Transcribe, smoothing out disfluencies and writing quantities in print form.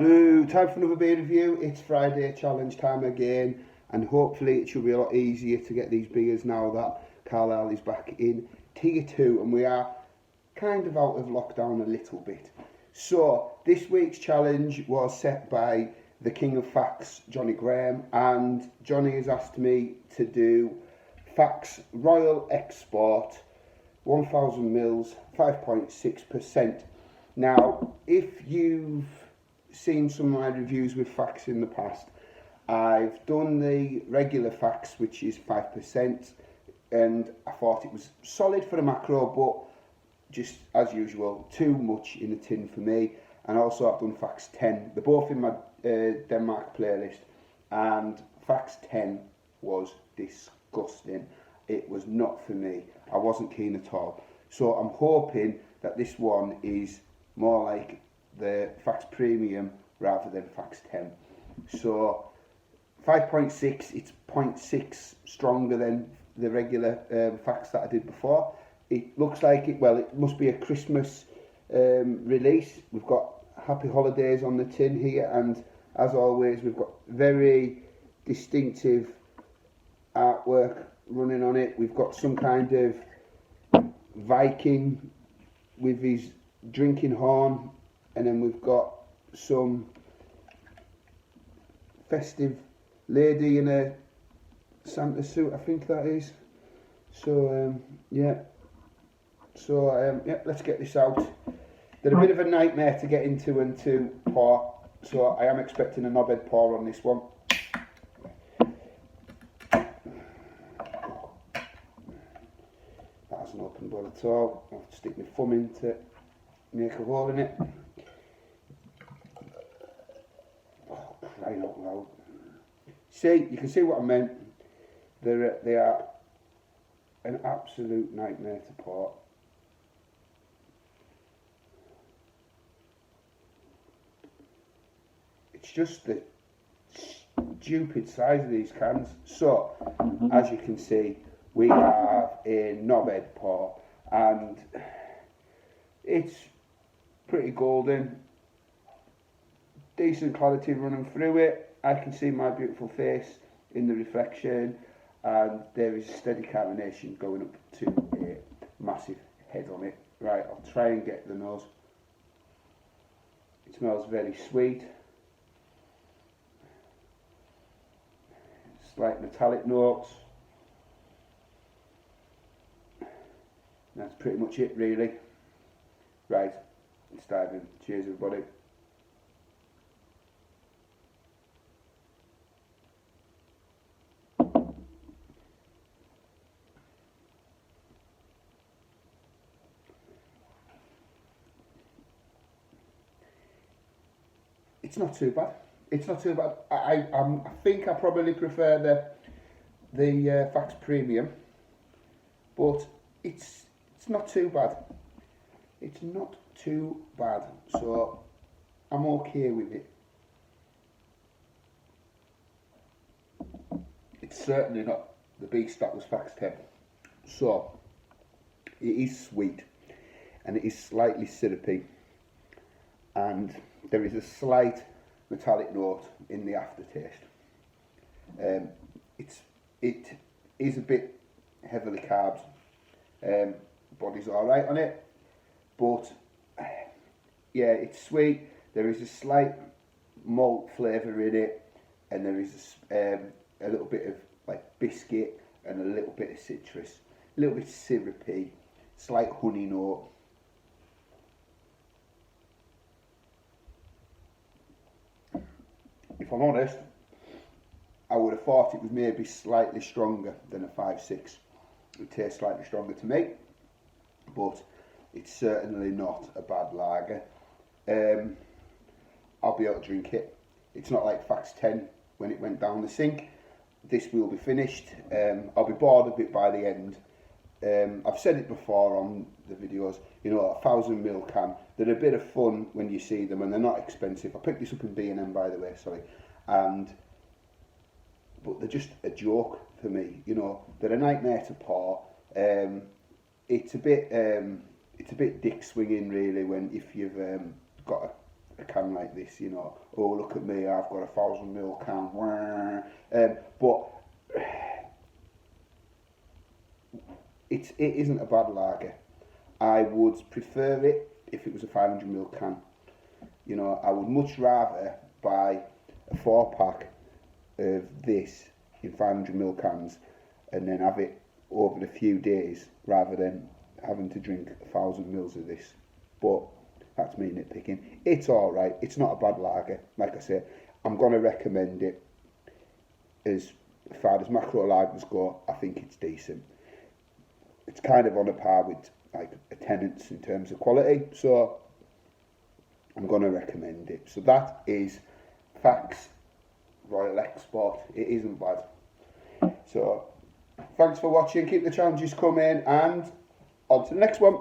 do. Time for another beer review. It's Friday challenge time again, and hopefully it should be a lot easier to get these beers now that Carlisle is back in Tier 2 and we are kind of out of lockdown a little bit. So this week's challenge was set by the King of Faxe, Johnny Graham, and Johnny has asked me to do Faxe Royal Export 1000 mils, 5.6%. Now, if you've seen some of my reviews with Faxe in the past, I've done the regular Faxe, which is 5%, and I thought it was solid for a macro, but just as usual, too much in the tin for me. And also I've done Faxe 10. They're both in my Denmark playlist, and Faxe 10 was disgusting. It was not for me. I wasn't keen at all. So I'm hoping that this one is more like the Faxe Premium rather than Faxe 10. So 5.6, it's 0.6 stronger than the regular Faxe that I did before. It looks like it, well, it must be a Christmas release. We've got Happy Holidays on the tin here, and as always we've got very distinctive artwork running on it. We've got some kind of Viking with his drinking horn, and then we've got some festive lady in a Santa suit, I think that is. So yeah, let's get this out. They're a bit of a nightmare to get into and to pour, so I am expecting a knobhead pour on this one. That hasn't opened well at all. I'll have to stick my thumb in to make a hole in it. Oh, crying out loud. See, you can see what I meant. They are an absolute nightmare to pour. It's just the stupid size of these cans. So, as you can see, we have a knobhead pour, and it's pretty golden, decent clarity running through it. I can see my beautiful face in the reflection, and there is steady carbonation going up to a massive head on it. Right, I'll try and get the nose. It smells very sweet. Slight metallic notes. That's pretty much it, really. Right, let's dive in. Cheers, everybody. It's not too bad. It's not too bad. I think I probably prefer the Faxe Premium, but it's not too bad. It's not too bad, so I'm okay with it. It's certainly not the beast that was Faxe 10. So it is sweet, and it is slightly syrupy, and there is a slight metallic note in the aftertaste. It is a bit heavily carbed. Body's alright on it, but yeah, it's sweet. There is a slight malt flavour in it, and there is a little bit of like biscuit and a little bit of citrus, a little bit syrupy, slight honey note. If I'm honest, I would have thought it was maybe slightly stronger than a 5.6. It tastes slightly stronger to me, but it's certainly not a bad lager. I'll be able to drink it. It's not like Faxe 10 when it went down the sink. This will be finished. I'll be bored of it by the end. I've said it before on the videos, you know, 1000 ml can, they're a bit of fun when you see them, and they're not expensive. I picked this up in B&M, by the way, sorry, but they're just a joke for me, you know. They're a nightmare to pour. It's a bit dick swinging, really, when if you've got a can can like this, you know. Oh, look at me, I've got a 1,000ml can. But it isn't a bad lager. I would prefer it if it was a 500ml can. You know, I would much rather buy a 4-pack of this in 500ml cans and then have it over a few days rather than having to drink 1,000ml of this. But that's me nitpicking. It's alright, it's not a bad lager. Like I said, I'm going to recommend it. As far as macro lagers go, I think it's decent. It's kind of on a par with like a Tennent's in terms of quality, so I'm going to recommend it. So that is Faxe Royal Export. It isn't bad. So thanks for watching, keep the challenges coming, and on to the next one.